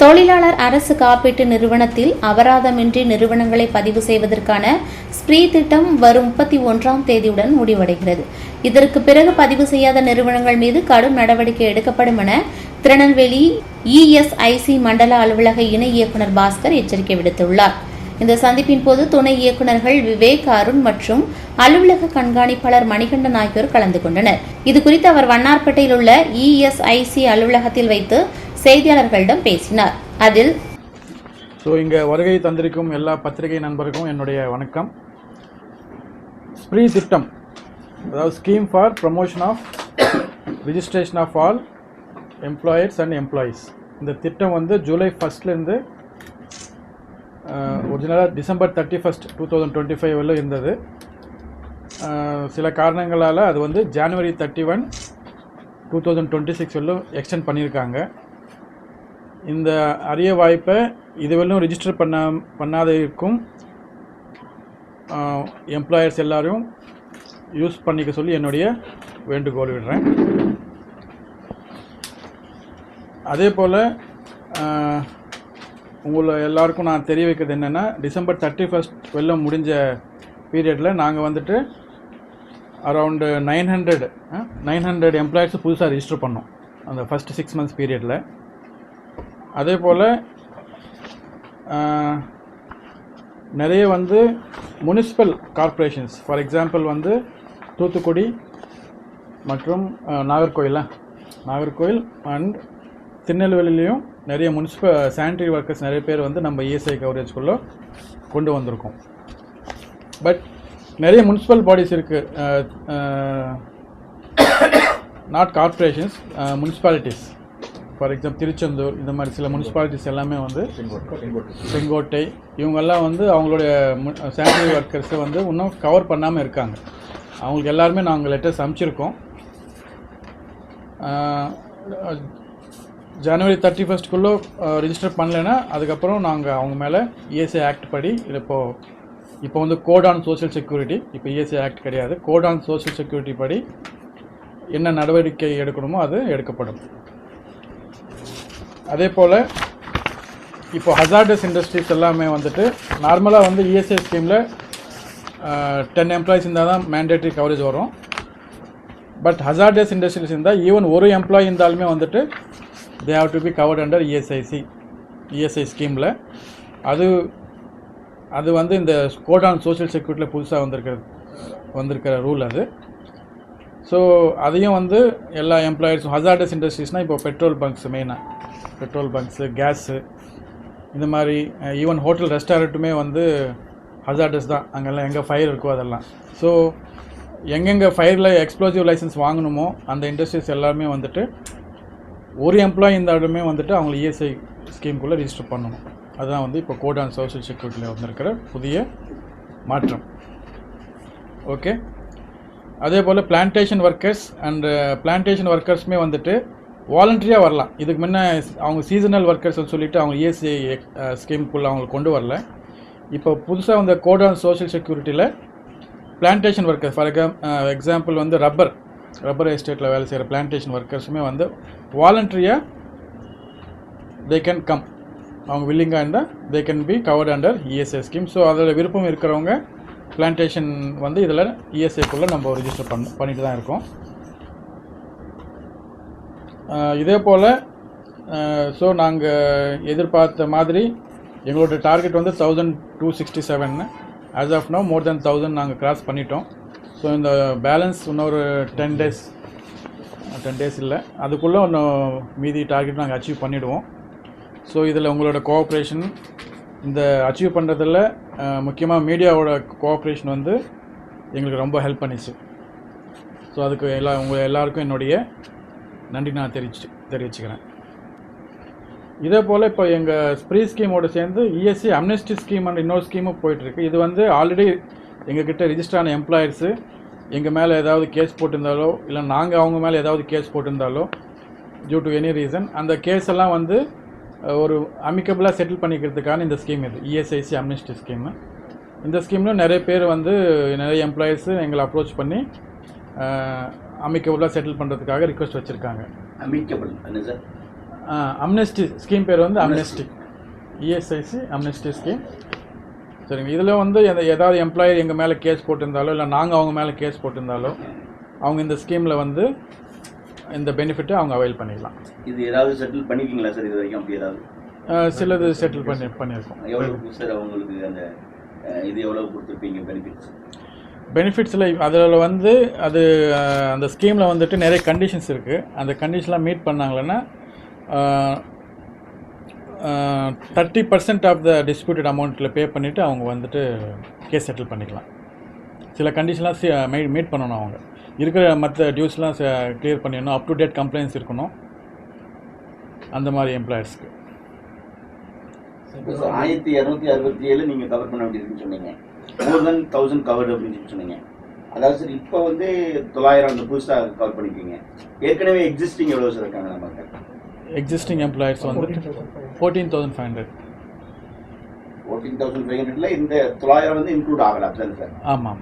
தொழிலாளர் அரசு காப்பீட்டு நிறுவனத்தில் அபராதமின்றி நிறுவனங்களை பதிவு செய்வதற்கான ஸ்ப்ரீ திட்டம் வரும் 31ஆம் தேதியுடன் முடிவடைகிறது. இதற்கு பிறகு பதிவு செய்யாத நிறுவனங்கள் மீது கடும் நடவடிக்கை எடுக்கப்படும் என திருநெல்வேலி இஎஸ்ஐசி மண்டல அலுவலக இணை இயக்குநர் பாஸ்கர் எச்சரிக்கை விடுத்துள்ளார். இந்த சந்திப்பின் போது துணை இயக்குநர்கள் விவேக், அருண் மற்றும் அலுவலக கண்காணிப்பாளர் மணிகண்டன் ஆகியோர் கலந்து கொண்டனர். இதுகுறித்து அவர் வண்ணார்பேட்டையில் உள்ள இஎஸ்ஐசி அலுவலகத்தில் வைத்து செய்தியாளர்களிடம் பேசினார். அதில் இங்கே வருகை தந்திருக்கும் எல்லா பத்திரிகை நண்பருக்கும் என்னுடைய வணக்கம். ஸ்ப்ரீ திட்டம், அதாவது scheme for promotion of registration of all employers and employees. இந்த திட்டம் வந்து ஜூலை 1 ஒரிஜினலாக டிசம்பர் 31, 2025 இருந்தது. சில காரணங்களால் அது வந்து ஜனவரி 31, 2026 எக்ஸ்டெண்ட் பண்ணியிருக்காங்க. இந்த அரிய வாய்ப்பை இதுவரையும் ரிஜிஸ்டர் பண்ணாத இருக்கும் எம்ப்ளாயர்ஸ் எல்லாரும் யூஸ் பண்ணிக்க சொல்லி என்னுடைய வேண்டுகோள் விடுறேன். அதே போல் உங்களை எல்லாருக்கும் நான் தெரிய வைக்கிறது என்னென்னா, டிசம்பர் 31 முடிஞ்ச பீரியடில் நாங்கள் வந்துட்டு அரவுண்டு 900 எம்ப்ளாயர்ஸ் புதுசாக ரிஜிஸ்டர் பண்ணோம் அந்த ஃபஸ்ட் 6 months பீரியடில். அதே போல் நிறைய வந்து முனிசிபல் கார்ப்பரேஷன்ஸ், ஃபார் எக்ஸாம்பிள் வந்து தூத்துக்குடி மற்றும் நாகர்கோயில் அண்ட் திருநெல்வேலியிலையும் நிறைய முனிசிபல் சானிட்டரி ஒர்க்கர்ஸ் நிறைய பேர் வந்து நம்ம இஎஸ்ஐ கவரேஜ்குள்ளே கொண்டு வந்திருக்கோம். பட் நிறைய முனிசிபல் பாடிஸ் இருக்குது, not corporations, municipalities. For example Tiruchendur, இந்த மாதிரி சில முனிசிபாலிட்டிஸ் எல்லாமே வந்து செங்கோட்டை, இவங்கெல்லாம் வந்து அவங்களுடைய சானிட்டரி ஒர்க்கர்ஸை வந்து இன்னும் கவர் பண்ணாமல் இருக்காங்க. அவங்களுக்கு எல்லாருமே நாங்கள் லெட்டர்ஸ் அனுப்பிச்சிருக்கோம். ஜனவரி 31 ரிஜிஸ்டர் பண்ணலைன்னா அதுக்கப்புறம் நாங்கள் அவங்க மேலே இஎஸ்ஐ ஆக்ட் படி இப்போ வந்து கோட் ஆன் சோஷியல் செக்யூரிட்டி, இப்போ இஎஸ்ஐ ஆக்ட் கிடையாது, கோட் ஆன் சோஷியல் செக்யூரிட்டி படி என்ன நடவடிக்கை எடுக்கணுமோ அது எடுக்கப்படும். அதே போல் இப்போ ஹசார்டஸ் இண்டஸ்ட்ரீஸ் எல்லாமே வந்துட்டு நார்மலாக வந்து இஎஸ்ஐ ஸ்கீமில் 10 எம்ப்ளாயிஸ் இருந்தால் தான் மேண்டேட்ரி கவரேஜ் வரும். பட் ஹசார்டஸ் இண்டஸ்ட்ரீஸ் இருந்தால் ஈவன் ஒரு எம்ப்ளாயி இருந்தாலுமே வந்துட்டு they have to be covered under ESI ஸ்கீமில். அது வந்து இந்த கோட் ஆன் சோஷியல் செக்யூரிட்டியில் புதுசாக வந்திருக்கிற ரூல் அது. ஸோ அதையும் வந்து எல்லா எம்ப்ளாயர்ஸும், ஹசார்டஸ் இண்டஸ்ட்ரீஸ்னால் இப்போ பெட்ரோல் பங்க்ஸு, கேஸு, இந்த மாதிரி ஈவன் ஹோட்டல் ரெஸ்டாரண்ட்டுமே வந்து ஹசார்டஸ் தான். அங்கெல்லாம் எங்கே ஃபயர் இருக்கோ அதெல்லாம். ஸோ எங்கெங்கே ஃபயரில் எக்ஸ்ப்ளோசிவ் லைசன்ஸ் வாங்கணுமோ அந்த இண்டஸ்ட்ரீஸ் எல்லாருமே வந்துட்டு ஒரு எம்ப்ளாயி இருந்தாலுமே வந்துட்டு அவங்களை இஎஸ்ஐ ஸ்கீமுக்குள்ளே ரிஜிஸ்டர் பண்ணணும். அதுதான் வந்து இப்போ கோட் ஆன் சோஷியல் செக்யூரிட்டியில் வந்திருக்கிற புதிய மாற்றம். ஓகே. அதே போல் பிளான்டேஷன் ஒர்க்கர்ஸுமே வந்துட்டு வாலண்டரியாக வரலாம். இதுக்கு முன்னே அவங்க சீசனல் ஒர்க்கர்ஸ்னு சொல்லிவிட்டு அவங்க இஎஸ்ஐ ஸ்கீமுக்குள்ளே அவங்களுக்கு கொண்டு வரல. இப்போ புதுசாக வந்த கோட் ஆன் சோஷியல் செக்யூரிட்டியில் பிளான்டேஷன் ஒர்க்கர்ஸ், ஃபார் எக்ஸாம்பிள் வந்து ரப்பர் எஸ்டேட்டில் வேலை செய்கிற பிளான்டேஷன் ஒர்க்கர்ஸுமே வந்து வாலண்டரியாக தே கேன் கம், அவங்க வில்லிங்காக இருந்தால் they can be covered under ESI scheme. So அதில் விருப்பம் இருக்கிறவங்க பிளான்டேஷன் வந்து இதில் இஎஸ்ஐக்குள்ளே நம்ம ரிஜிஸ்டர் பண்ணிட்டு தான் இருக்கோம். இதே போல் ஸோ நாங்கள் எதிர்பார்த்த மாதிரி எங்களோட டார்கெட் வந்து 1267. ஆஸ் ஆஃப் நவ் மோர் தென் 1000 நாங்கள் கிராஸ் பண்ணிட்டோம். ஸோ இந்த பேலன்ஸ் இன்னொரு 10 டேஸ் இல்லை, அதுக்குள்ளே இன்னும் மீதி டார்கெட் நாங்கள் அச்சீவ் பண்ணிவிடுவோம். ஸோ இதில் உங்களோட கோஆப்ரேஷன் இந்த அச்சீவ் பண்ணுறதில் முக்கியமாக மீடியாவோட கோஆப்ரேஷன் வந்து எங்களுக்கு ரொம்ப ஹெல்ப் பண்ணிச்சு. ஸோ அதுக்கு உங்கள் எல்லாருக்கும் என்னுடைய நன்றி நான் தெரிவிச்சுக்கிறேன். இதே போல் இப்போ எங்கள் ஸ்ப்ரீ ஸ்கீமோடு சேர்ந்து இஎஸ்சி அம்னெஸ்டி ஸ்கீம் அண்ட் இன்னொரு ஸ்கீமும் போயிட்டுருக்கு. இது வந்து ஆல்ரெடி எங்ககிட்ட ரிஜிஸ்டர் ஆன எம்ப்ளாயர்ஸு எங்கள் மேலே ஏதாவது கேஸ் போட்டிருந்தாலோ இல்லை நாங்கள் அவங்க மேலே ஏதாவது கேஸ் போட்டிருந்தாலோ டியூ டு எனி ரீசன் அந்த கேஸ் எல்லாம் வந்து ஒரு அமிக்கபிளாக செட்டில் பண்ணிக்கிறதுக்கான இந்த ஸ்கீம் இது இஎஸ்ஐசி அம்னெஸ்டி ஸ்கீமு. இந்த ஸ்கீமில் நிறைய பேர் வந்து நிறைய எம்ப்ளாயீஸு எங்களை அப்ரோச் பண்ணி அமிக்கபிளாக செட்டில் பண்ணுறதுக்காக ரிக்வெஸ்ட் வச்சுருக்காங்க. அம்னெஸ்டி ஸ்கீம் பேர் வந்து அம்னெஸ்டி, இஎஸ்ஐசி அம்னெஸ்டி ஸ்கீம். சரிங்க. இதில் வந்து ஏதாவது எம்ப்ளாயர் எங்கள் மேலே கேஸ் போட்டிருந்தாலோ இல்லை நாங்கள் அவங்க மேலே கேஸ் போட்டிருந்தாலோ அவங்க இந்த ஸ்கீமில் வந்து இந்த பெனிஃபிட்டை அவங்க அவைல் பண்ணிக்கலாம். இது ஏதாவது செட்டில் பண்ணிக்கிங்களா சார் இது வரைக்கும்? அப்படி ஏதாவது சிலது செட்டில் பண்ணியிருக்கோம். எவ்வளோ சார் அவங்களுக்கு அந்த இது எவ்வளோ கொடுத்துருப்பீங்க பெனிஃபிட்ஸில்? அதில் வந்து அது அந்த ஸ்கீமில் வந்துட்டு நிறைய கண்டிஷன்ஸ் இருக்குது. அந்த கண்டிஷன்லாம் மீட் பண்ணாங்களன்னா 30% ஆஃப் த டிஸ்பியூட்டட் அமௌண்ட்டில் பே பண்ணிவிட்டு அவங்க வந்துட்டு கேஸ் செட்டில் பண்ணிக்கலாம். சில கண்டிஷன்லாம் மீட் பண்ணணும். அவங்க இருக்கிற மற்ற டியூஸ்லாம் கிளியர் பண்ணிடணும். அப் டு டேட் கம்ப்ளைண்ட்ஸ் இருக்கணும் அந்த மாதிரி எம்ப்ளாயர்ஸ்க்கு. 1267 நீங்கள் கவர் பண்ண வேண்டியிருக்குன்னு சொன்னீங்க. மோர் தென் 1000 கவர்டு அப்படின்னு சொன்னீங்க. அதாவது சார் இப்போ வந்து 900 அந்த புதுசாக கவர் பண்ணிக்கிங்க. ஏற்கனவே எக்ஸிஸ்டிங் எவ்வளோ சார் இருக்காங்க நமக்கு? எக்ஸிஸ்டிங் எம்ப்ளாயர்ஸ் வந்து 14,500. 14,500ல் இந்த 900 வந்து இன்க்ளூட் ஆகலை அப்படிதான் சார்? ஆமாம்.